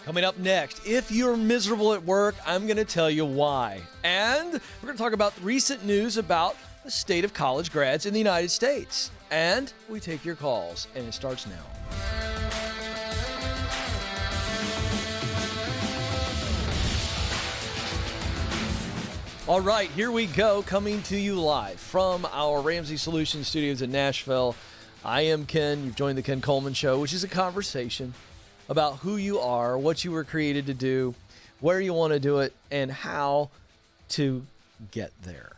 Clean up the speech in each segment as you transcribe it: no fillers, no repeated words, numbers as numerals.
Coming up next, if you're miserable at work, I'm going to tell you why. And we're going to talk about recent news about the state of college grads in the United States. And we take your calls, and it starts now. All right, here we go, coming to you live from our Ramsey Solutions studios in Nashville. I am Ken. You've joined the Ken Coleman Show, which is a conversation about who you are, what you were created to do, where you want to do it, and how to get there.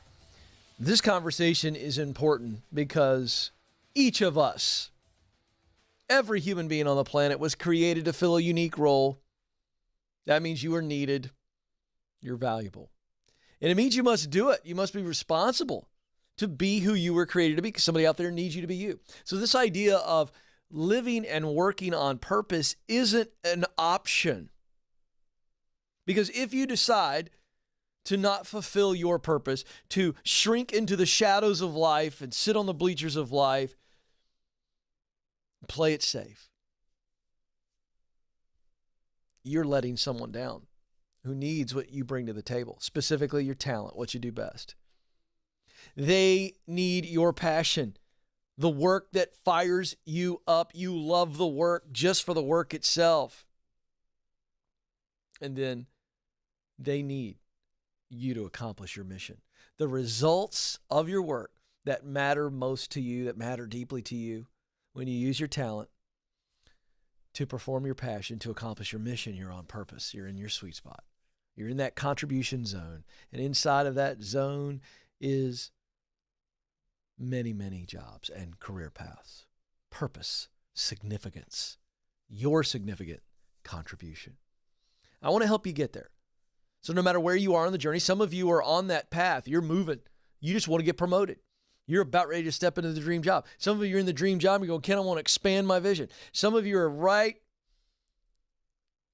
This conversation is important because each of us, every human being on the planet, was created to fill a unique role. That means you are needed. You're valuable. And it means you must do it. You must be responsible to be who you were created to be, because somebody out there needs you to be you. So this idea of living and working on purpose isn't an option. Because if you decide to not fulfill your purpose, to shrink into the shadows of life and sit on the bleachers of life, play it safe, you're letting someone down who needs what you bring to the table, specifically your talent, what you do best. They need your passion, the work that fires you up. You love the work just for the work itself. And then they need you to accomplish your mission. The results of your work that matter most to you, that matter deeply to you, when you use your talent to perform your passion, to accomplish your mission, you're on purpose. You're in your sweet spot. You're in that contribution zone. And inside of that zone is many, many jobs and career paths. Purpose, significance, your significant contribution. I want to help you get there. So no matter where you are on the journey, some of you are on that path. You're moving. You just want to get promoted. You're about ready to step into the dream job. Some of you are in the dream job. You go, Ken, I want to expand my vision. Some of you are right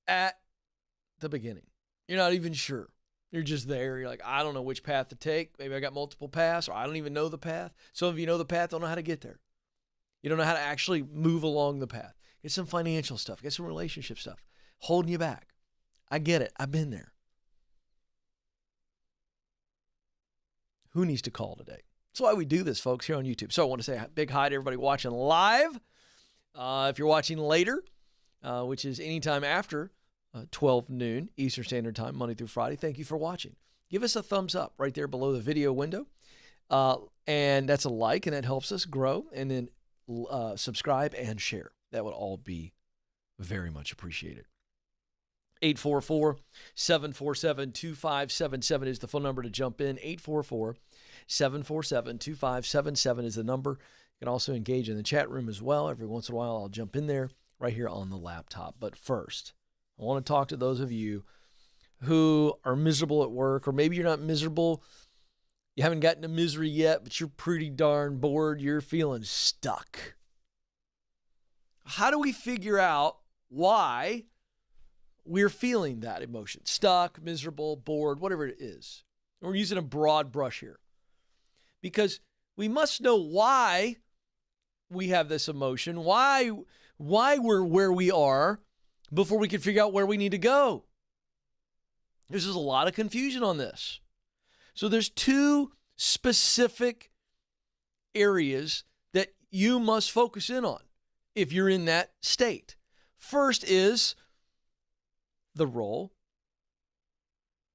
at the beginning. You're not even sure. You're just there. You're like, I don't know which path to take. Maybe I got multiple paths, or I don't even know the path. Some of you know the path, don't know how to get there. You don't know how to actually move along the path. Get some financial stuff. Get some relationship stuff. Holding you back. I get it. I've been there. Who needs to call today? That's why we do this, folks, here on YouTube. So I want to say a big hi to everybody watching live. If you're watching later, which is anytime after 12 noon Eastern Standard Time, Monday through Friday, thank you for watching. Give us a thumbs up right there below the video window. And that's a like, and that helps us grow. And then subscribe and share. That would all be very much appreciated. 844-747-2577 is the phone number to jump in. 844-747-2577 is the number. You can also engage in the chat room as well. Every once in a while, I'll jump in there right here on the laptop. But first, I want to talk to those of you who are miserable at work, or maybe you're not miserable. You haven't gotten to misery yet, but you're pretty darn bored. You're feeling stuck. How do we figure out why we're feeling that emotion? Stuck, miserable, bored, whatever it is. We're using a broad brush here, because we must know why we have this emotion, why we're where we are, before we can figure out where we need to go. There's just a lot of confusion on this. So there's two specific areas that you must focus in on if you're in that state. First is the role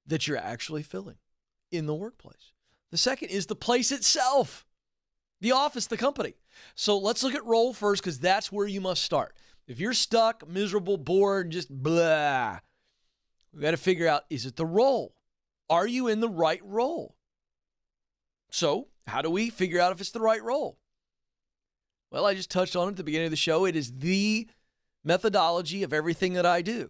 that you're actually filling in the workplace. The second is the place itself, the office, the company. So let's look at role first, because that's where you must start. If you're stuck, miserable, bored, just blah, we got to figure out, is it the role? Are you in the right role? So how do we figure out if it's the right role? Well, I just touched on it at the beginning of the show. It is the methodology of everything that I do.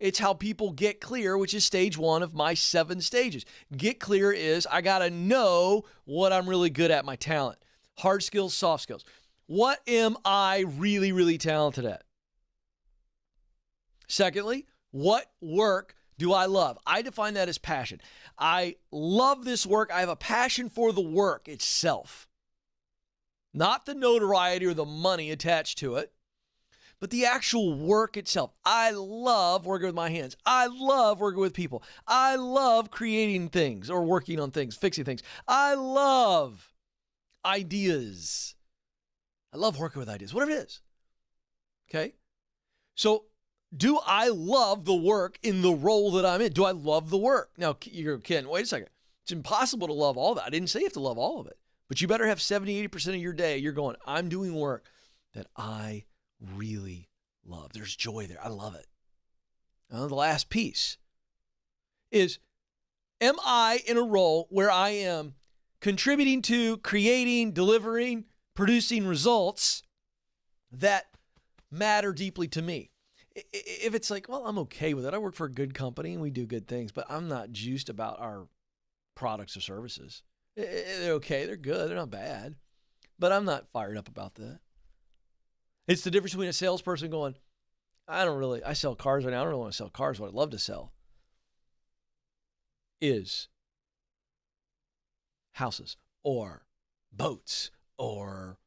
It's how people get clear, which is stage one of my 7 stages. Get clear is I got to know what I'm really good at, my talent. Hard skills, soft skills. What am I really, really talented at? Secondly, what work do I love? I define that as passion. I love this work. I have a passion for the work itself. Not the notoriety or the money attached to it, But the actual work itself, I love working with my hands. I love working with people. I love creating things or working on things, fixing things. I love ideas. I love working with ideas, whatever it is. Okay? So do I love the work in the role that I'm in? Do I love the work? Now, you're Ken, wait a second. It's impossible to love all that. I didn't say you have to love all of it. But you better have 70, 80% of your day, you're going, I'm doing work that I really love. There's joy there. I love it. Now, the last piece is, am I in a role where I am contributing to, creating, delivering, producing results that matter deeply to me? If it's like, well, I'm okay with it. I work for a good company and we do good things, but I'm not juiced about our products or services. They're okay. They're good. They're not bad, but I'm not fired up about that. It's the difference between a salesperson going, I sell cars right now. I don't really want to sell cars. What I'd love to sell is houses or boats or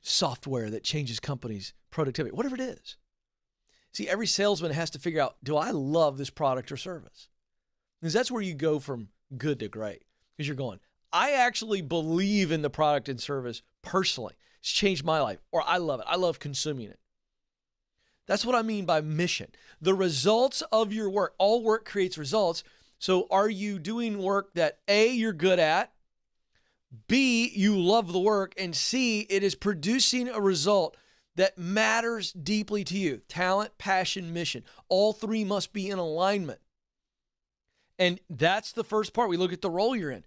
software that changes companies' productivity, whatever it is. See, every salesman has to figure out, do I love this product or service? Because that's where you go from good to great. Because you're going, I actually believe in the product and service personally. It's changed my life, or I love it. I love consuming it. That's what I mean by mission. The results of your work, all work creates results. So are you doing work that A, you're good at, B, you love the work, and C, it is producing a result that matters deeply to you? Talent, passion, mission. All three must be in alignment. And that's the first part. We look at the role you're in.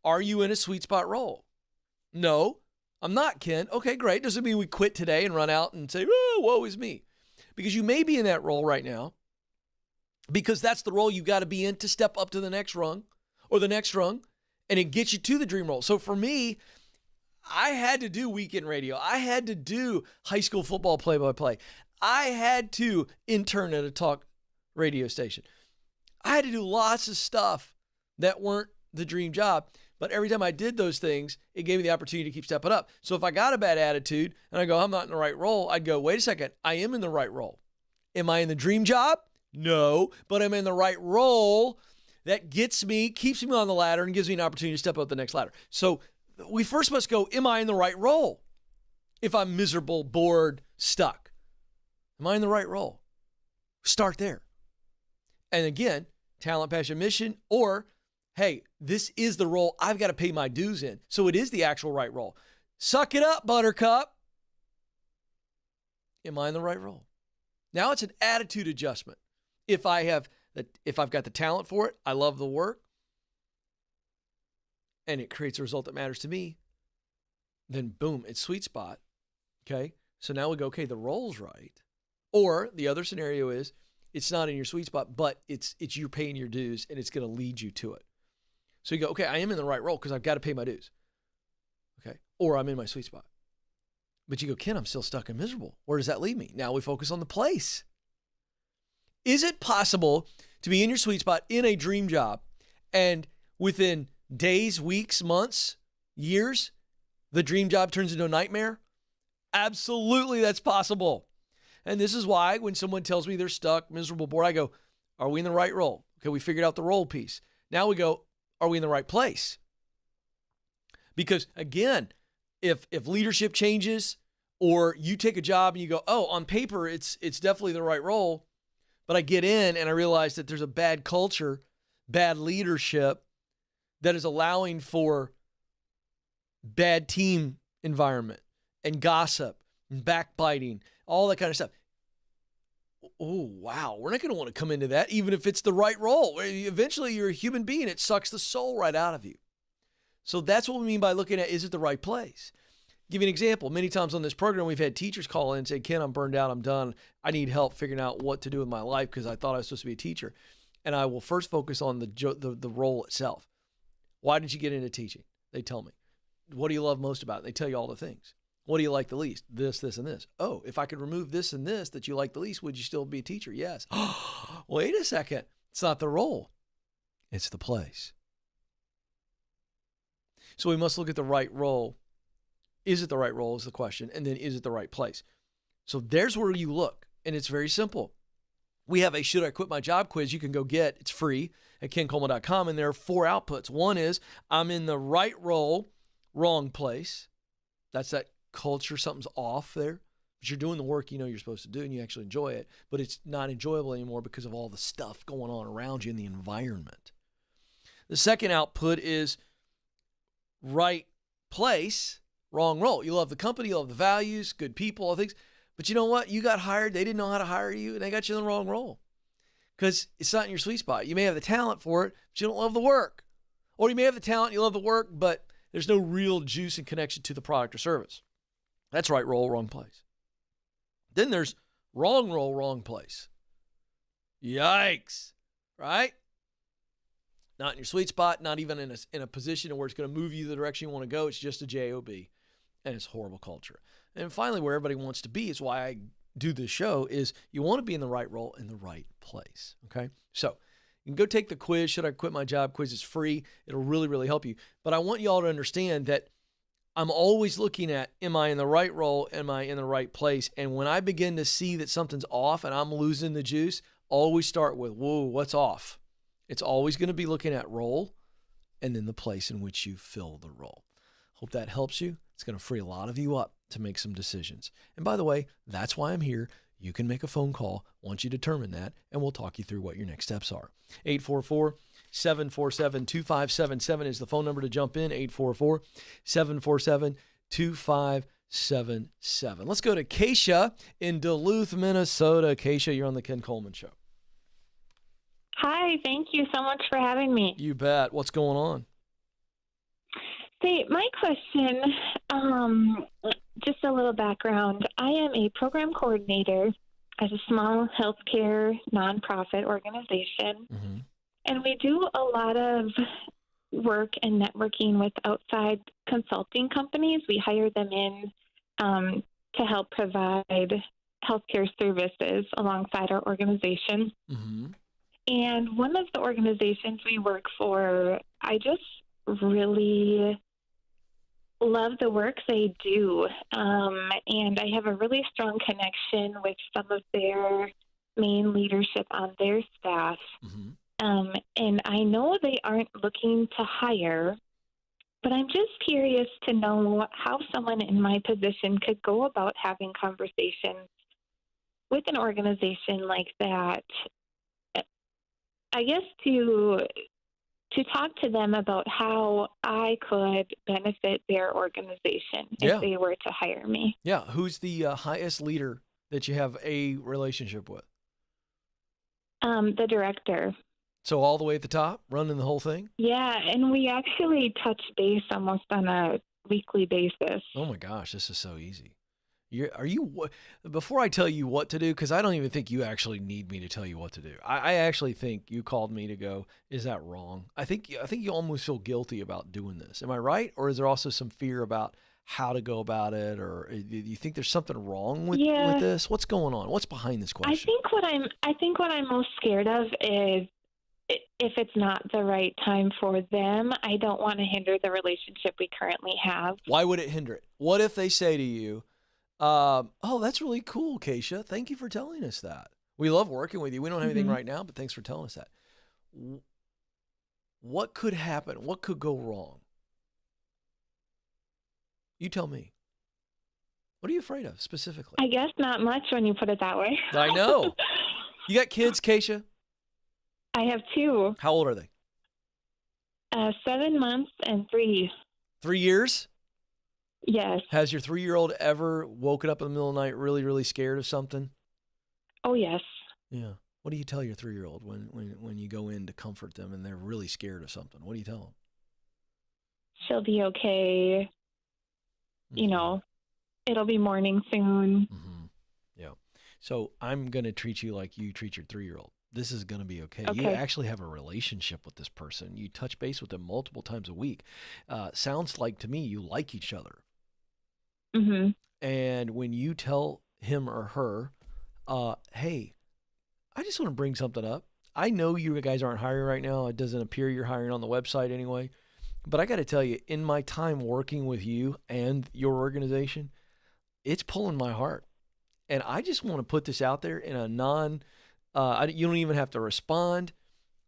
Are you in a sweet spot role? No, I'm not, Ken. Okay, great. Doesn't mean we quit today and run out and say, oh, woe is me. Because you may be in that role right now, because that's the role you got to be in to step up to the next rung or the next rung, and it gets you to the dream role. So for me, I had to do weekend radio. I had to do high school football play-by-play. I had to intern at a talk radio station. I had to do lots of stuff that weren't the dream job. But every time I did those things, it gave me the opportunity to keep stepping up. So if I got a bad attitude and I go, I'm not in the right role, I'd go, wait a second, I am in the right role. Am I in the dream job? No, but I'm in the right role that gets me, keeps me on the ladder and gives me an opportunity to step up the next ladder. So we first must go, am I in the right role? If I'm miserable, bored, stuck, am I in the right role? Start there. And again, talent, passion, mission, or hey, this is the role I've got to pay my dues in. So it is the actual right role. Suck it up, buttercup. Am I in the right role? Now it's an attitude adjustment. If I've got the talent for it, I love the work, and it creates a result that matters to me, then boom, it's sweet spot. Okay? So now we go, okay, the role's right. Or the other scenario is it's not in your sweet spot, but it's you paying your dues and it's going to lead you to it. So you go, okay, I am in the right role because I've got to pay my dues. Okay? Or I'm in my sweet spot. But you go, Ken, I'm still stuck and miserable. Where does that leave me? Now we focus on the place. Is it possible to be in your sweet spot in a dream job and within days, weeks, months, years, the dream job turns into a nightmare? Absolutely, that's possible. And this is why when someone tells me they're stuck, miserable, bored, I go, are we in the right role? Okay, we figured out the role piece. Now we go, are we in the right place? Because again, if leadership changes or you take a job and you go, oh, on paper, it's definitely the right role, but I get in and I realize that there's a bad culture, bad leadership that is allowing for bad team environment and gossip and backbiting, all that kind of stuff. Oh, wow. We're not going to want to come into that, even if it's the right role. Eventually, you're a human being. It sucks the soul right out of you. So that's what we mean by looking at, is it the right place? Give you an example. Many times on this program, we've had teachers call in and say, Ken, I'm burned out. I'm done. I need help figuring out what to do with my life because I thought I was supposed to be a teacher. And I will first focus on the role itself. Why did you get into teaching? They tell me. What do you love most about it? They tell you all the things. What do you like the least? This, this, and this. Oh, if I could remove this and this that you like the least, would you still be a teacher? Yes. Wait a second. It's not the role. It's the place. So we must look at the right role. Is it the right role is the question. And then is it the right place? So there's where you look, and it's very simple. We have a Should I Quit My Job quiz you can go get. It's free at kencoleman.com, and there are 4 outputs. One is I'm in the right role, wrong place. That's that culture. Something's off there. But you're doing the work you know you're supposed to do, and you actually enjoy it, but it's not enjoyable anymore because of all the stuff going on around you in the environment. The second output is right place, wrong role. You love the company, you love the values, good people, all things. But you know what? You got hired. They didn't know how to hire you, and they got you in the wrong role because it's not in your sweet spot. You may have the talent for it, but you don't love the work. Or you may have the talent, you love the work, but there's no real juice and connection to the product or service. That's right role, wrong place. Then there's wrong role, wrong place. Yikes, right? Not in your sweet spot, not even in a position where it's going to move you the direction you want to go. It's just a job, and it's horrible culture. And finally, where everybody wants to be is why I do this show is you want to be in the right role in the right place, okay? So you can go take the quiz, Should I Quit My Job quiz. It's free. It'll really, really help you. But I want you all to understand that I'm always looking at, am I in the right role? Am I in the right place? And when I begin to see that something's off and I'm losing the juice, always start with, whoa, what's off? It's always going to be looking at role and then the place in which you fill the role. Hope that helps you. It's going to free a lot of you up to make some decisions. And by the way, that's why I'm here. You can make a phone call once you determine that, and we'll talk you through what your next steps are. 844-747-2577 is the phone number to jump in, 844-747-2577. Let's go to Acacia in Duluth, Minnesota. Acacia, you're on the Ken Coleman Show. Hi, thank you so much for having me. You bet. What's going on? See, my question, just a little background. I am a program coordinator at a small healthcare nonprofit organization, and we do a lot of work and networking with outside consulting companies. We hire them in to help provide healthcare services alongside our organization. And one of the organizations we work for, I just really love the work they do. And I have a really strong connection with some of their main leadership on their staff. And I know they aren't looking to hire, but I'm just curious to know how someone in my position could go about having conversations with an organization like that. I guess to talk to them about how I could benefit their organization if they were to hire me. Yeah. Who's the highest leader that you have a relationship with? The director. So all the way at the top, running the whole thing? Yeah, and we actually touch base almost on a weekly basis. Oh my gosh, this is so easy. Before I tell you what to do, because I don't even think you actually need me to tell you what to do. I actually think you called me to go, is that wrong? I think you almost feel guilty about doing this. Am I right? Or is there also some fear about how to go about it? Or do you think there's something wrong with this? What's going on? What's behind this question? I think what I'm most scared of is if it's not the right time for them. I don't want to hinder the relationship we currently have. Why would it hinder it? What if they say to you, oh, that's really cool, Acacia. Thank you for telling us that. We love working with you. We don't have anything right now, but thanks for telling us that. What could happen? What could go wrong? You tell me. What are you afraid of specifically? I guess not much when you put it that way. I know. You got kids, Acacia? I have 2. How old are they? 7 months and 3. 3 years? Yes. Has your 3-year-old ever woken up in the middle of the night really, really scared of something? Oh, yes. Yeah. What do you tell your 3-year-old when you go in to comfort them and they're really scared of something? What do you tell them? She'll be okay. You know, it'll be morning soon. Yeah. So I'm going to treat you like you treat your 3-year-old. This is going to be okay. Okay. You actually have a relationship with this person. You touch base with them multiple times a week. Sounds like to me you like each other. And when you tell him or her, hey, I just want to bring something up. I know you guys aren't hiring right now. It doesn't appear you're hiring on the website anyway. But I got to tell you, in my time working with you and your organization, it's pulling my heart. And I just want to put this out there in a you don't even have to respond,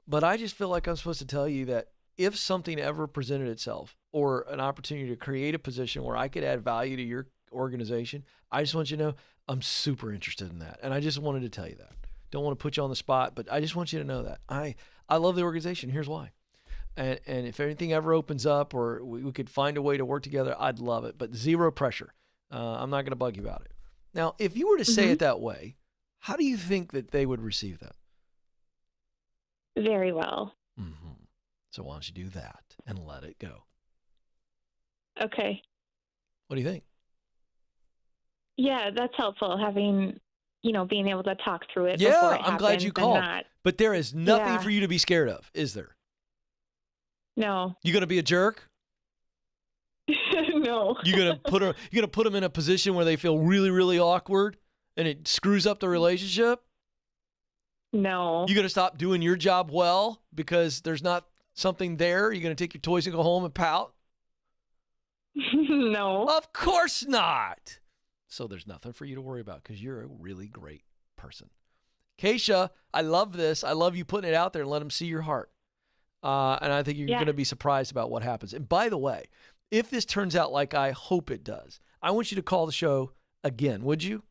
but I just feel like I'm supposed to tell you that if something ever presented itself or an opportunity to create a position where I could add value to your organization, I just want you to know I'm super interested in that. And I just wanted to tell you that. Don't want to put you on the spot, but I just want you to know that. I love the organization. Here's why. And if anything ever opens up or we could find a way to work together, I'd love it. But zero pressure. I'm not going to bug you about it. Now, if you were to say it that way, how do you think that they would receive that? Very well. Mm-hmm. So why don't you do that and let it go? Okay. What do you think? Yeah, that's helpful, having, being able to talk through it Yeah, before it I'm glad happens you called. and But there is nothing for you to be scared of, is there? No. You going to be a jerk? No. You going to put them in a position where they feel really, really awkward and it screws up the relationship? No. You going to stop doing your job well because there's not something there? You're going to take your toys and go home and pout? No. Of course not. So there's nothing for you to worry about because you're a really great person. Acacia, I love this. I love you putting it out there and let them see your heart. And I think you're going to be surprised about what happens. And by the way, if this turns out like I hope it does, I want you to call the show again, would you?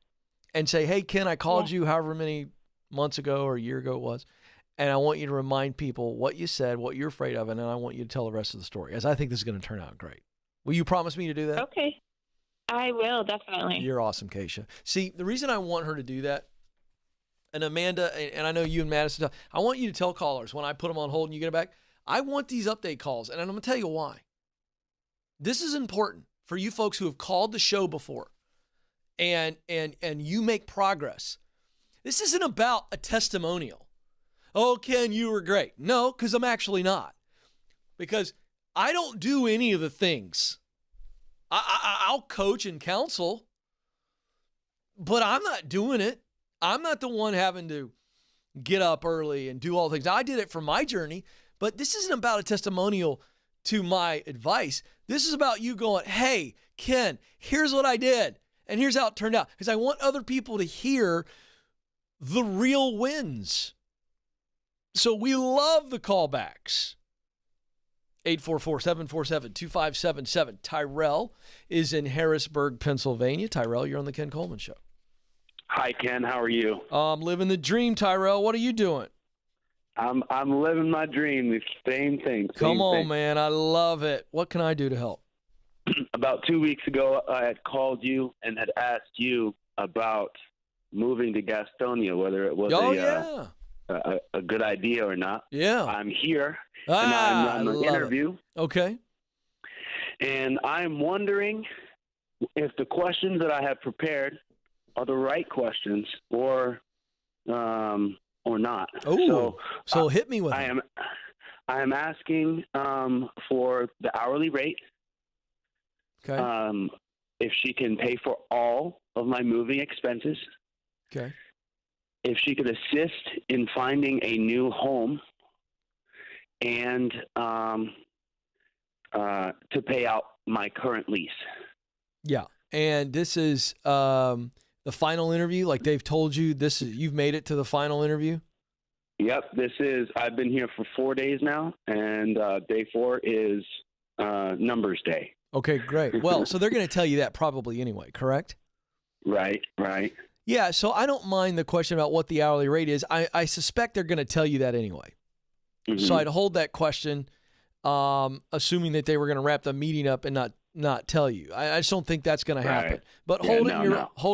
And say, hey, Ken, I called you however many months ago or a year ago it was, and I want you to remind people what you said, what you're afraid of, and then I want you to tell the rest of the story, as I think this is going to turn out great. Will you promise me to do that? Okay. I will, definitely. You're awesome, Acacia. See, the reason I want her to do that, and Amanda, and I know you and Madison, I want you to tell callers when I put them on hold and you get it back, I want these update calls, and I'm going to tell you why. This is important for you folks who have called the show before and you make progress. This isn't about a testimonial. Oh, Ken, you were great. No, because I'm actually not. Because I don't do any of the things. I'll coach and counsel, but I'm not doing it. I'm not the one having to get up early and do all the things. I did it for my journey, but this isn't about a testimonial to my advice. This is about you going, hey, Ken, here's what I did, and here's how it turned out. Because I want other people to hear the real wins. So we love the callbacks. 844-747-2577. Tyrell is in Harrisburg, Pennsylvania. Tyrell, you're on the Ken Coleman Show. Hi, Ken. How are you? I'm living the dream, Tyrell. What are you doing? I'm living my dream. The same thing. Come on, man. I love it. What can I do to help? About 2 weeks ago, I had called you and had asked you about moving to Gastonia, whether it was a good idea or not. Yeah. I'm here, and I'm on an interview. Okay. And I'm wondering if the questions that I have prepared are the right questions or not. Oh, so hit me with it. I am asking for the hourly rate. Okay. If she can pay for all of my moving expenses. Okay. If she could assist in finding a new home and to pay out my current lease. Yeah. And this is the final interview? Like they've told you you've made it to the final interview? Yep. I've been here for 4 days now, and day 4 is numbers day. Okay, great. Well, so they're going to tell you that probably anyway, correct? Right. Yeah, so I don't mind the question about what the hourly rate is. I suspect they're going to tell you that anyway. Mm-hmm. So I'd hold that question, assuming that they were going to wrap the meeting up and not tell you. I just don't think that's going to happen. Right. But hold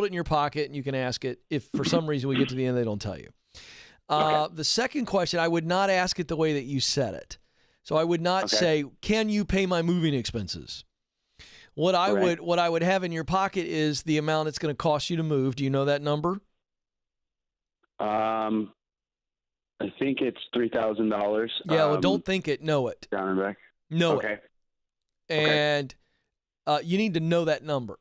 it in your pocket, and you can ask it if for some reason we get to the end they don't tell you. Okay. The second question, I would not ask it the way that you said it. So I would not say, "Can you pay my moving expenses?" What I would have in your pocket is the amount it's going to cost you to move. Do you know that number? I think it's $3,000. Yeah, well, don't think it. Know it. Down and back. Know it. And you need to know that number.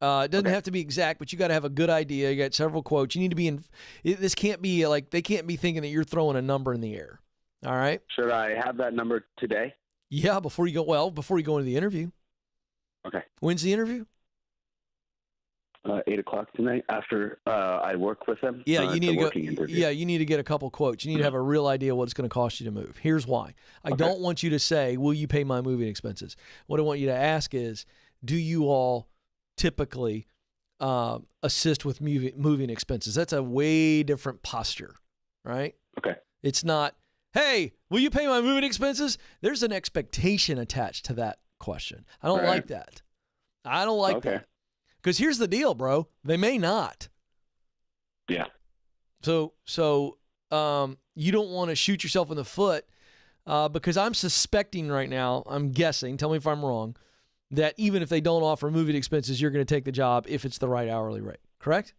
It doesn't have to be exact, but you got to have a good idea. You got several quotes. You need to be in. This can't be like they can't be thinking that you're throwing a number in the air. All right. Should I have that number today? Yeah, before you go into the interview. Okay. When's the interview? 8 o'clock tonight after I work with them. Yeah, you need to go. Interview. Yeah, you need to get a couple quotes. You need to have a real idea what it's going to cost you to move. Here's why. I don't want you to say, "Will you pay my moving expenses?" What I want you to ask is, "Do you all typically assist with moving expenses?" That's a way different posture, right? Okay. It's not, "Hey, will you pay my moving expenses?" There's an expectation attached to that question. I don't like that. I don't like that. Because here's the deal, bro. They may not. Yeah. So you don't want to shoot yourself in the foot because I'm suspecting right now, I'm guessing, tell me if I'm wrong, that even if they don't offer moving expenses, you're going to take the job if it's the right hourly rate. Correct?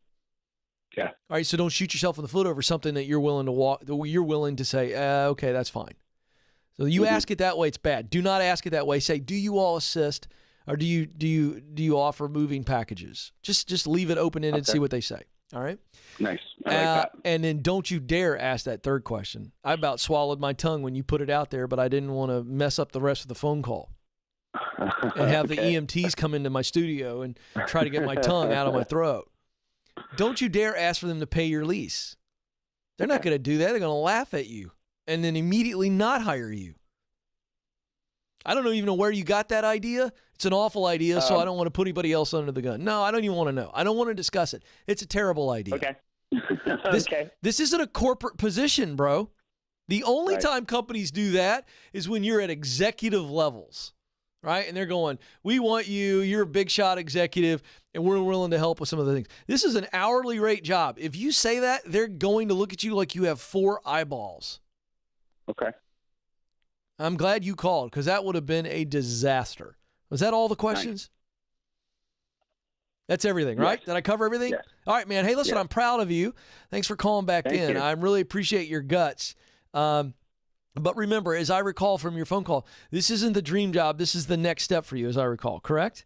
Yeah. All right. So don't shoot yourself in the foot over something that you're willing to you're willing to say, okay, that's fine. So you ask it that way, it's bad. Do not ask it that way. Say, do you all assist? Or do you offer moving packages? Just leave it open-ended and see what they say. All right? Nice. I like that. And then don't you dare ask that third question. I about swallowed my tongue when you put it out there, but I didn't want to mess up the rest of the phone call and have the EMTs come into my studio and try to get my tongue out of my throat. Don't you dare ask for them to pay your lease. They're not going to do that. They're going to laugh at you and then immediately not hire you. I don't even know where you got that idea. It's an awful idea, so I don't want to put anybody else under the gun. No, I don't even want to know. I don't want to discuss it. It's a terrible idea. Okay. This isn't a corporate position, bro. The only time companies do that is when you're at executive levels, right? And they're going, we want you, you're a big shot executive, and we're willing to help with some of the things. This is an hourly rate job. If you say that, they're going to look at you like you have 4 eyeballs. Okay. I'm glad you called because that would have been a disaster. Was that all the questions? That's everything, right? Yes. Did I cover everything? Yes. All right, man. Hey, listen, I'm proud of you. Thanks for calling back in. You. I really appreciate your guts. But remember, as I recall from your phone call, this isn't the dream job. This is the next step for you, as I recall, correct?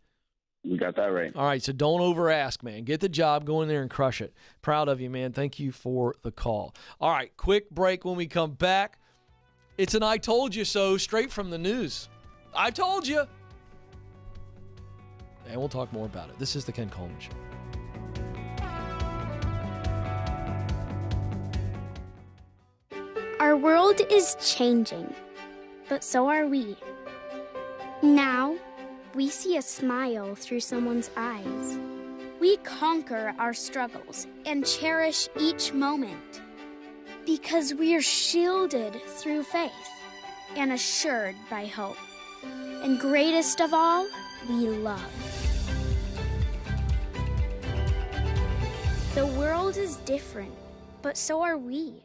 You got that right. All right, so don't over ask, man. Get the job, go in there and crush it. Proud of you, man. Thank you for the call. All right, quick break. When we come back, it's an I told you so straight from the news. I told you. And we'll talk more about it. This is the Ken Coleman Show. Our world is changing, but so are we. Now, we see a smile through someone's eyes. We conquer our struggles and cherish each moment because we're shielded through faith and assured by hope. And greatest of all, we love. The world is different, but so are we.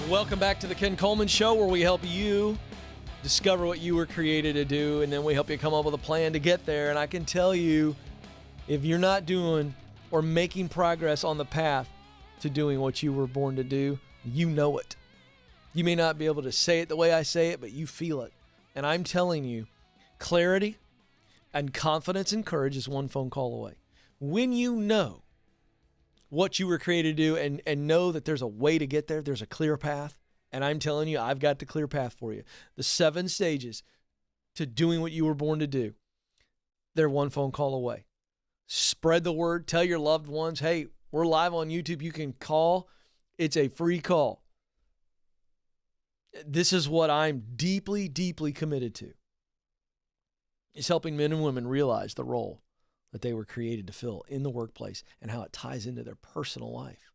Welcome back to the Ken Coleman Show, where we help you discover what you were created to do, and then we help you come up with a plan to get there. And I can tell you, if you're not doing or making progress on the path to doing what you were born to do, you know it. You may not be able to say it the way I say it, but you feel it. And I'm telling you, clarity and confidence and courage is one phone call away. When you know what you were created to do and know that there's a way to get there, there's a clear path, and I'm telling you, I've got the clear path for you. The 7 stages to doing what you were born to do, they're one phone call away. Spread the word. Tell your loved ones, hey, we're live on YouTube. You can call. It's a free call. This is what I'm deeply, deeply committed to. It's helping men and women realize the role that they were created to fill in the workplace and how it ties into their personal life.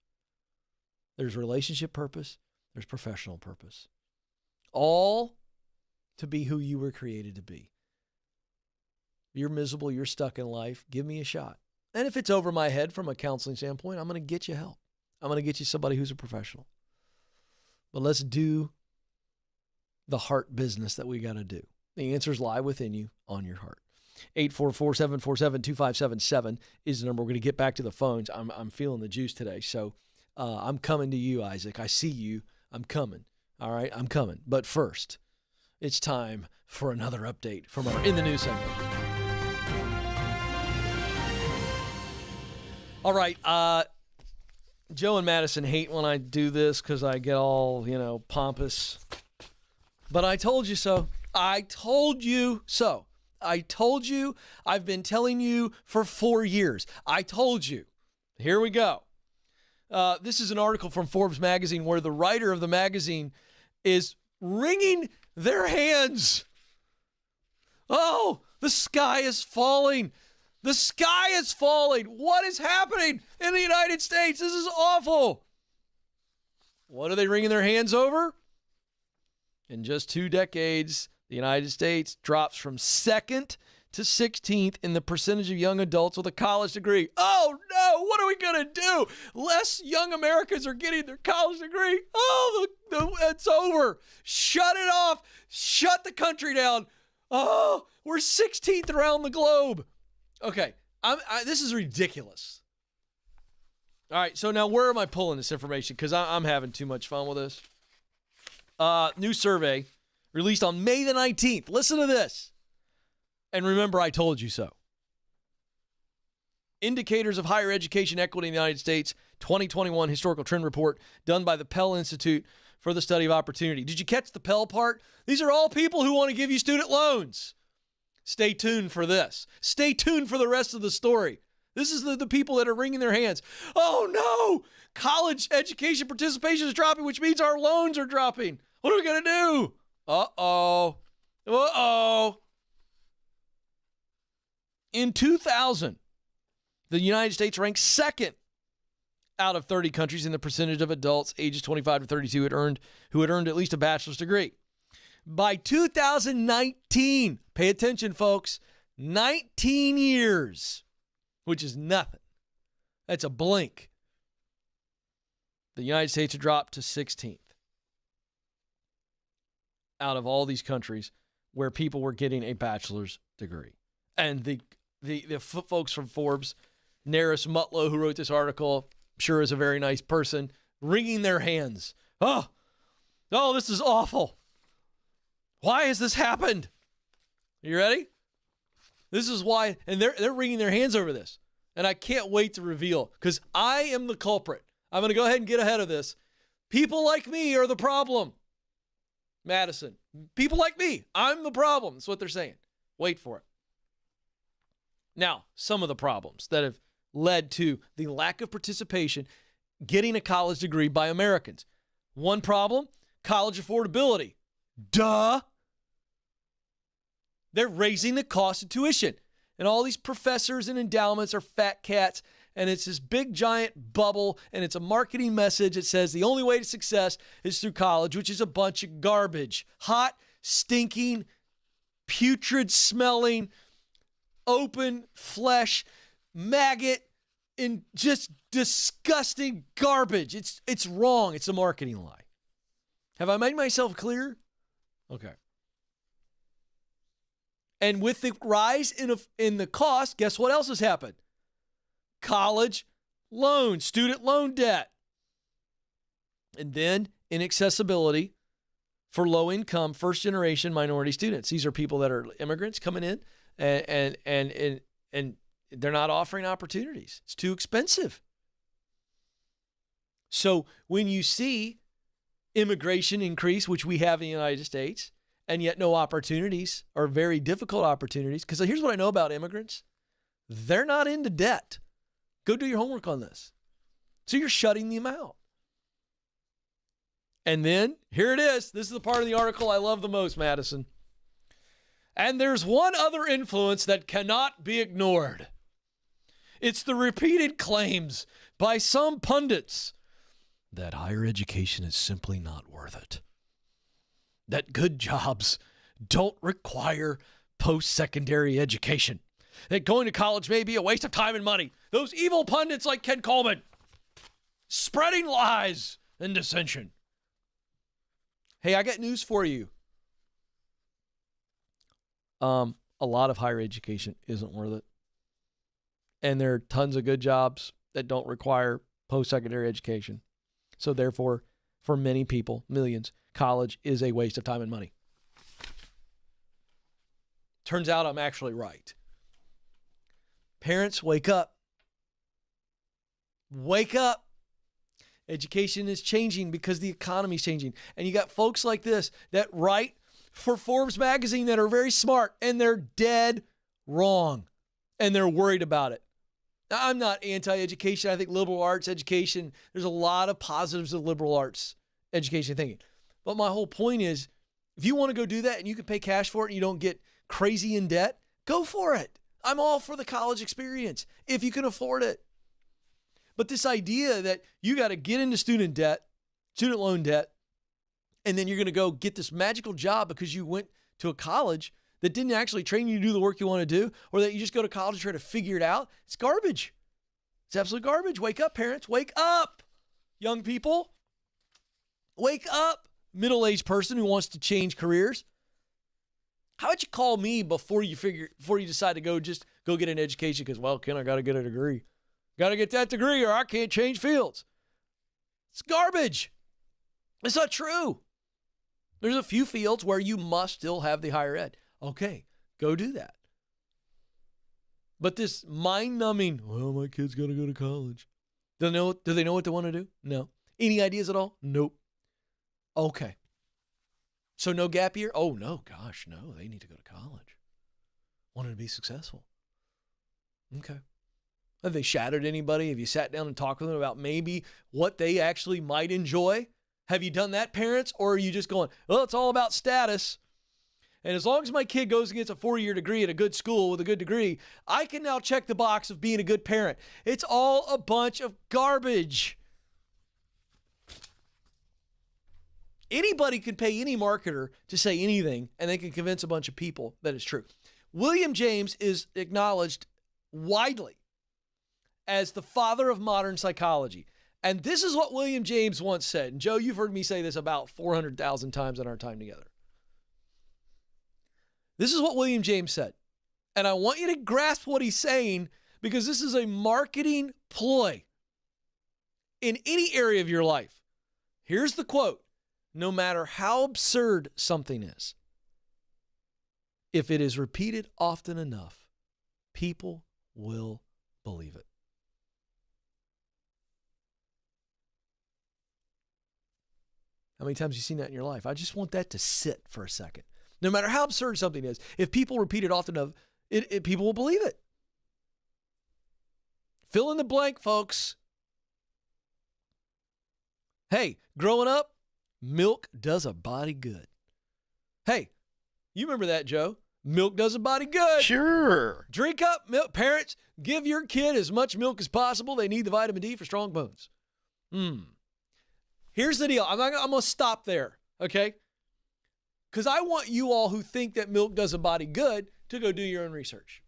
There's relationship purpose. There's professional purpose. All to be who you were created to be. You're miserable. You're stuck in life. Give me a shot. And if it's over my head from a counseling standpoint, I'm going to get you help. I'm going to get you somebody who's a professional. But let's do the heart business that we got to do. The answers lie within you, on your heart. 844-747-2577 is the number. We're going to get back to the phones. I'm feeling the juice today. So I'm coming to you, Isaac. I see you. I'm coming. All right, I'm coming. But first, it's time for another update from our In the News segment. All right, Joe and Madison hate when I do this because I get all, pompous. But I told you so. I told you so. I told you. I've been telling you for 4 years. I told you. Here we go. This is an article from Forbes magazine where the writer of the magazine is wringing their hands. Oh, the sky is falling. The sky is falling. What is happening in the United States? This is awful. What are they wringing their hands over? In just 2 decades, the United States drops from 2nd to 16th in the percentage of young adults with a college degree. Oh no, what are we going to do? Less young Americans are getting their college degree. Oh, it's over. Shut it off. Shut the country down. Oh, we're 16th around the globe. Okay, this is ridiculous. All right, so now where am I pulling this information? Because I'm having too much fun with this. New survey released on May the 19th. Listen to this. And remember, I told you so. Indicators of Higher Education Equity in the United States, 2021 Historical Trend Report, done by the Pell Institute for the Study of Opportunity. Did you catch the Pell part? These are all people who want to give you student loans. Stay tuned for this. Stay tuned for the rest of the story. This is the people that are wringing their hands. Oh no! College education participation is dropping, which means our loans are dropping. What are we going to do? Uh-oh. Uh-oh. In 2000, the United States ranked 2nd out of 30 countries in the percentage of adults ages 25 to 32 who had earned at least a bachelor's degree. By 2019, pay attention, folks, 19 years, which is nothing. That's a blink. The United States had dropped to 16th out of all these countries where people were getting a bachelor's degree. And the folks from Forbes, Naris Mutlow, who wrote this article, I'm sure is a very nice person, wringing their hands. Oh, this is awful. Why has this happened? You ready? This is why, and they're wringing their hands over this. And I can't wait to reveal, because I am the culprit. I'm going to go ahead and get ahead of this. People like me are the problem. Madison, people like me, I'm the problem. That's what they're saying. Wait for it. Now, some of the problems that have led to the lack of participation getting a college degree by Americans. One problem, college affordability. Duh. They're raising the cost of tuition. And all these professors and endowments are fat cats. And it's this big giant bubble. And it's a marketing message that says the only way to success is through college, which is a bunch of garbage. Hot, stinking, putrid smelling, open flesh, maggot, and just disgusting garbage. It's wrong. It's a marketing lie. Have I made myself clear? Okay. And with the rise in the cost, guess what else has happened? College loan, student loan debt. And then inaccessibility for low-income, first-generation minority students. These are people that are immigrants coming in, and they're not offering opportunities. It's too expensive. So when you see immigration increase, which we have in the United States, and yet no opportunities or very difficult opportunities, because here's what I know about immigrants. They're not into debt. Go do your homework on this. So you're shutting them out. And then here it is. This is the part of the article I love the most, Madison. And there's one other influence that cannot be ignored. It's the repeated claims by some pundits that higher education is simply not worth it. That good jobs don't require post-secondary education. That going to college may be a waste of time and money. Those evil pundits like Ken Coleman, spreading lies and dissension. Hey, I got news for you. A lot of higher education isn't worth it. And there are tons of good jobs that don't require post-secondary education. So therefore, for many people, millions, college is a waste of time and money. Turns out I'm actually right. Parents, wake up. Wake up. Education is changing because the economy is changing. And you got folks like this that write for Forbes magazine that are very smart, and they're dead wrong, and they're worried about it. Now, I'm not anti-education. I think liberal arts education, there's a lot of positives of liberal arts education thinking. But my whole point is, if you want to go do that and you can pay cash for it and you don't get crazy in debt, go for it. I'm all for the college experience if you can afford it. But this idea that you got to get into student loan debt, and then you're going to go get this magical job because you went to a college that didn't actually train you to do the work you want to do, or that you just go to college to try to figure it out, it's garbage. It's absolute garbage. Wake up, parents. Wake up, young people. Wake up, middle-aged person who wants to change careers. How about you call me before you decide to go get an education because, well, Ken, I got to get a degree. Got to get that degree or I can't change fields. It's garbage. It's not true. There's a few fields where you must still have the higher ed. Okay, go do that. But this mind-numbing, well, my kid's got to go to college. Do they know what they want to do? No. Any ideas at all? Nope. Okay. So no gap year? Oh, no, gosh, no. They need to go to college. Wanted to be successful. Okay. Have they shadowed anybody? Have you sat down and talked with them about maybe what they actually might enjoy? Have you done that, parents? Or are you just going, well, it's all about status. And as long as my kid goes and gets a 4-year degree at a good school with a good degree, I can now check the box of being a good parent. It's all a bunch of garbage. Anybody can pay any marketer to say anything, and they can convince a bunch of people that it's true. William James is acknowledged widely as the father of modern psychology. And this is what William James once said. And Joe, you've heard me say this about 400,000 times in our time together. This is what William James said. And I want you to grasp what he's saying because this is a marketing ploy in any area of your life. Here's the quote. No matter how absurd something is, if it is repeated often enough, people will believe it. How many times have you seen that in your life? I just want that to sit for a second. No matter how absurd something is, if people repeat it often enough, people will believe it. Fill in the blank, folks. Hey, growing up, milk does a body good. Hey, you remember that, Joe? Milk does a body good. Sure. Drink up milk. Parents, give your kid as much milk as possible. They need the vitamin D for strong bones. Here's the deal. I'm going to stop there, okay? Because I want you all who think that milk does a body good to go do your own research.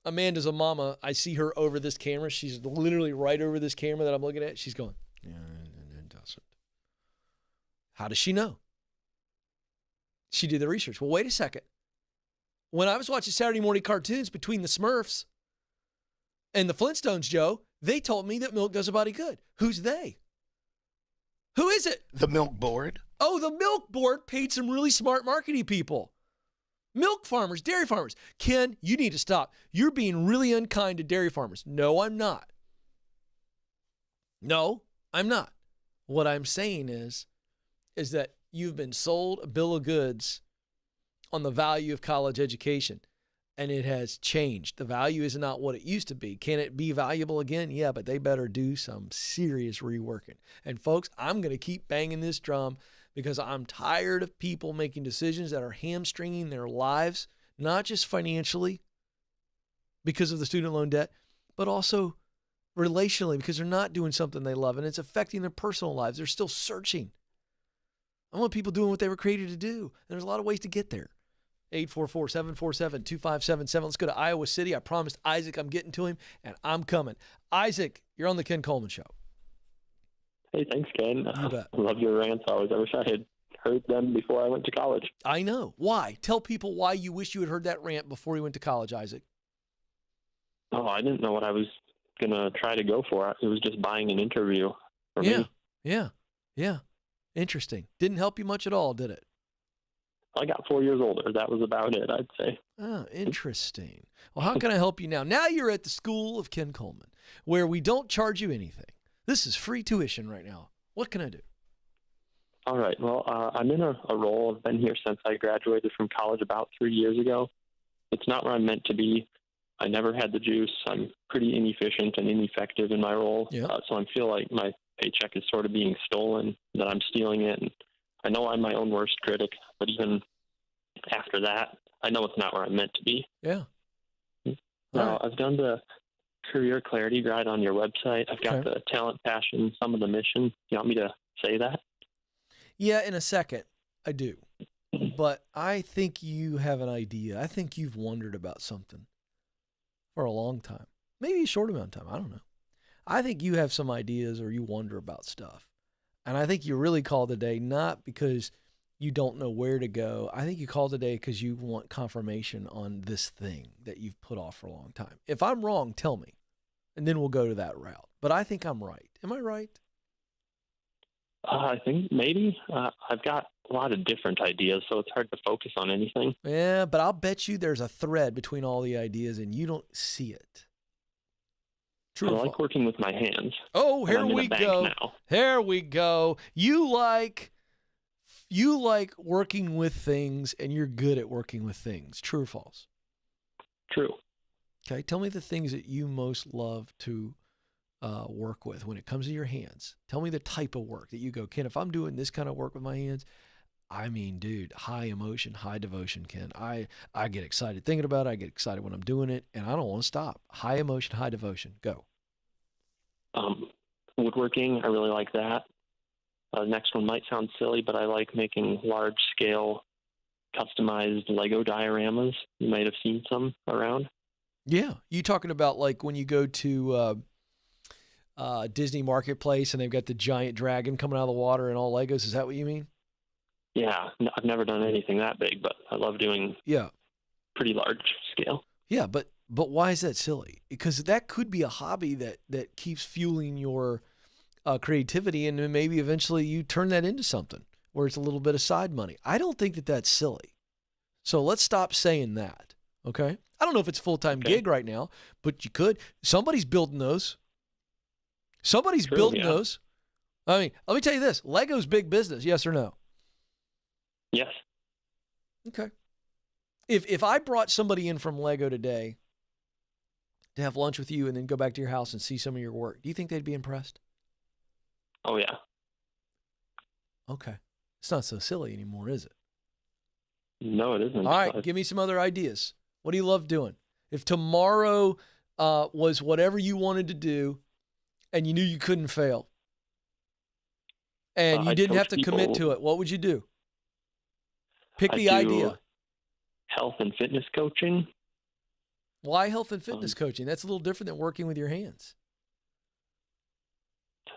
Amanda's a mama. I see her over this camera. She's literally right over this camera that I'm looking at. She's going, yeah, it doesn't. How does she know? She did the research. Well, wait a second. When I was watching Saturday morning cartoons between the Smurfs and the Flintstones, Joe, they told me that milk does a body good. Who's they? Who is it? The Milk Board. Oh, the Milk Board paid some really smart marketing people. Milk farmers, dairy farmers. Ken, you need to stop. You're being really unkind to dairy farmers. No, I'm not. No, I'm not. What I'm saying is that you've been sold a bill of goods on the value of college education, and it has changed. The value is not what it used to be. Can it be valuable again? Yeah, but they better do some serious reworking. And folks, I'm going to keep banging this drum because I'm tired of people making decisions that are hamstringing their lives, not just financially because of the student loan debt, but also relationally because they're not doing something they love and it's affecting their personal lives. They're still searching. I want people doing what they were created to do. And there's a lot of ways to get there. 844-747-2577. Let's go to Iowa City. I promised Isaac I'm getting to him, and I'm coming. Isaac, you're on the Ken Coleman Show. Hey, thanks, Ken. You bet. I love your rants always. I wish I had heard them before I went to college. I know. Why? Tell people why you wish you had heard that rant before you went to college, Isaac. Oh, I didn't know what I was going to try to go for. It was just buying an interview for me. Yeah. Interesting. Didn't help you much at all, did it? I got 4 years older. That was about it, I'd say. Oh, interesting. Well, how can I help you now? Now you're at the School of Ken Coleman, where we don't charge you anything. This is free tuition right now. What can I do? All right. Well, I'm in a role. I've been here since I graduated from college about 3 years ago. It's not where I'm meant to be. I never had the juice. I'm pretty inefficient and ineffective in my role. Yep. So I feel like my paycheck is sort of being stolen, that I'm stealing it. And I know I'm my own worst critic, but even after that, I know it's not where I'm meant to be. Yeah. Now, I've done the Career Clarity Guide on your website. I've got the talent, passion, some of the mission. You want me to say that? Yeah, in a second, I do. But I think you have an idea. I think you've wondered about something for a long time. Maybe a short amount of time. I don't know. I think you have some ideas or you wonder about stuff. And I think you really called today not because you don't know where to go. I think you called today because you want confirmation on this thing that you've put off for a long time. If I'm wrong, tell me, and then we'll go to that route. But I think I'm right. Am I right? I think maybe. I've got a lot of different ideas, so it's hard to focus on anything. Yeah, but I'll bet you there's a thread between all the ideas and you don't see it. True. I like working with my hands. Oh, here we go. Here we go. You like working with things and you're good at working with things. True or false? True. Okay, tell me the things that you most love to work with when it comes to your hands. Tell me the type of work that you go, Ken, if I'm doing this kind of work with my hands, I mean, dude, high emotion, high devotion, Ken. I get excited thinking about it. I get excited when I'm doing it, and I don't want to stop. High emotion, high devotion. Go. Woodworking, I really like that. Next one might sound silly, but I like making large-scale, customized Lego dioramas. You might have seen some around. Yeah. You talking about like when you go to Disney Marketplace and they've got the giant dragon coming out of the water and all Legos? Is that what you mean? Yeah. I've never done anything that big, but I love doing pretty large scale. Yeah, but why is that silly? Because that could be a hobby that keeps fueling your creativity, and then maybe eventually you turn that into something where it's a little bit of side money. I don't think that that's silly. So let's stop saying that, okay? I don't know if it's a full-time gig right now, but you could. Somebody's building those. Somebody's building those. I mean, let me tell you this. Lego's big business, yes or no? Yes. Okay. If I brought somebody in from Lego today to have lunch with you and then go back to your house and see some of your work, do you think they'd be impressed? Oh, yeah. Okay. It's not so silly anymore, is it? No, it isn't. All right, give me some other ideas. What do you love doing? If tomorrow was whatever you wanted to do and you knew you couldn't fail and you didn't have to commit to it, what would you do? Pick the idea. Health and fitness coaching. Why health and fitness coaching? That's a little different than working with your hands.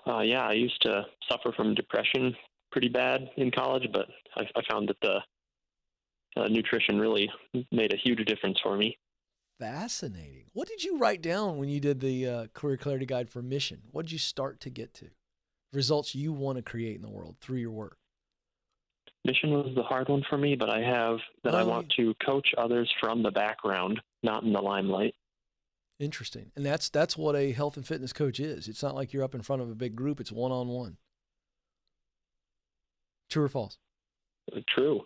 Yeah, I used to suffer from depression pretty bad in college, but I found that the nutrition really made a huge difference for me. Fascinating. What did you write down when you did the Career Clarity Guide for Mission? What did you start to get to? Results you want to create in the world through your work. Mission was the hard one for me, but I have that I want to coach others from the background, not in the limelight. Interesting. And that's what a health and fitness coach is. It's not like you're up in front of a big group. It's one-on-one. True or false? True.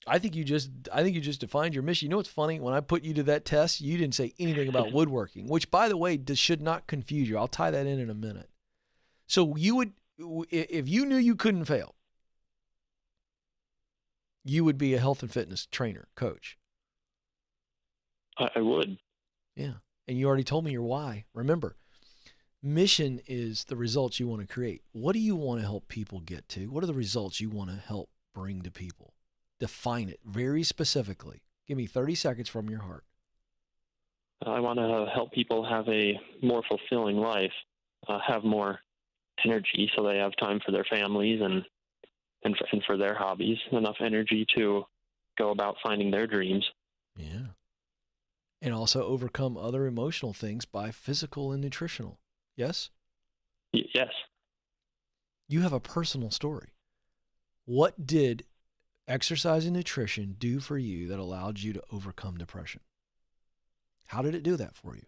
I think you just defined your mission. You know what's funny? When I put you to that test, you didn't say anything about woodworking, which, by the way, should not confuse you. I'll tie that in a minute. So you would, if you knew you couldn't fail, you would be a health and fitness trainer, coach. I would. Yeah. And you already told me your why. Remember, mission is the results you want to create. What do you want to help people get to? What are the results you want to help bring to people? Define it very specifically. Give me 30 seconds from your heart. I want to help people have a more fulfilling life, have more energy so they have time for their families and for their hobbies, enough energy to go about finding their dreams. Yeah. And also overcome other emotional things by physical and nutritional. Yes? Yes. You have a personal story. What did exercise and nutrition do for you that allowed you to overcome depression? How did it do that for you?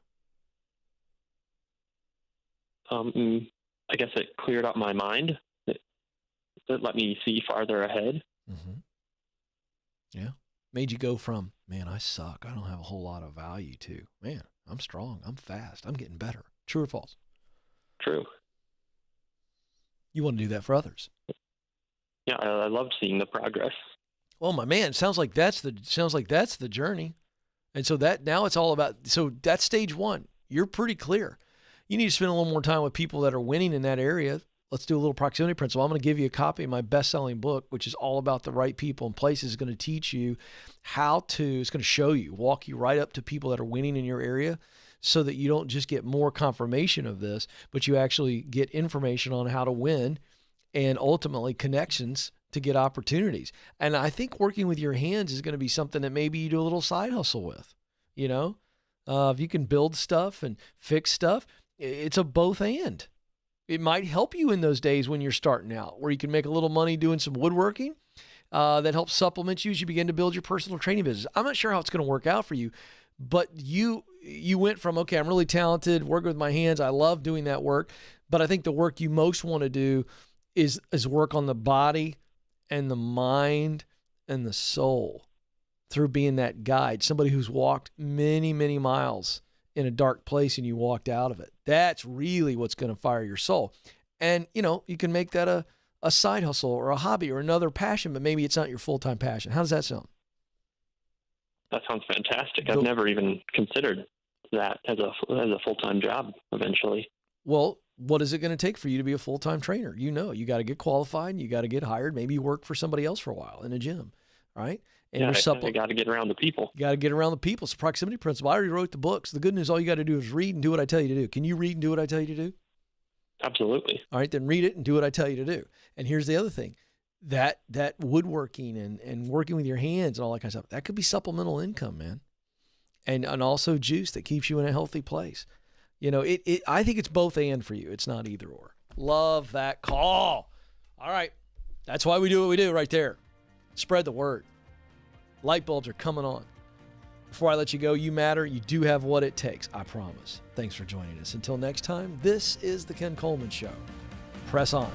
I guess it cleared up my mind. It let me see farther ahead. Mm-hmm. Yeah. Made you go from, man, I suck, I don't have a whole lot of value, to, man, I'm strong, I'm fast, I'm getting better. True or false? True. You want to do that for others. Yeah, I loved seeing the progress. Well, my man, sounds like that's the journey. And so that now it's all about, so that's stage one. You're pretty clear. You need to spend a little more time with people that are winning in that area. Let's do a little proximity principle. I'm going to give you a copy of my best-selling book, which is all about the right people and places. It's going to teach you it's going to show you, walk you right up to people that are winning in your area, so that you don't just get more confirmation of this, but you actually get information on how to win and ultimately connections to get opportunities. And I think working with your hands is going to be something that maybe you do a little side hustle with. You know, if you can build stuff and fix stuff, it's a both and. It might help you in those days when you're starting out, where you can make a little money doing some woodworking that helps supplement you as you begin to build your personal training business. I'm not sure how it's going to work out for you, but you went from, okay, I'm really talented, working with my hands, I love doing that work, but I think the work you most want to do is work on the body and the mind and the soul through being that guide, somebody who's walked many, many miles in a dark place and you walked out of it. That's really what's going to fire your soul. And, you know, you can make that a side hustle or a hobby or another passion, but maybe it's not your full-time passion. How does that sound? That sounds fantastic. I've never even considered that as a full-time job eventually. Well, what is it going to take for you to be a full-time trainer? You know, you got to get qualified and you got to get hired. Maybe you work for somebody else for a while in a gym, right? And yeah, I got to get around the people. You got to get around the people. It's a proximity principle. I already wrote the books. The good news, all you got to do is read and do what I tell you to do. Can you read and do what I tell you to do? Absolutely. All right, then read it and do what I tell you to do. And here's the other thing. That woodworking and working with your hands and all that kind of stuff, that could be supplemental income, man. And also juice that keeps you in a healthy place. You know, I think it's both and for you. It's not either or. Love that call. All right. That's why we do what we do right there. Spread the word. Light bulbs are coming on. Before I let you go, you matter. You do have what it takes. I promise. Thanks for joining us. Until next time, this is the Ken Coleman Show. Press on.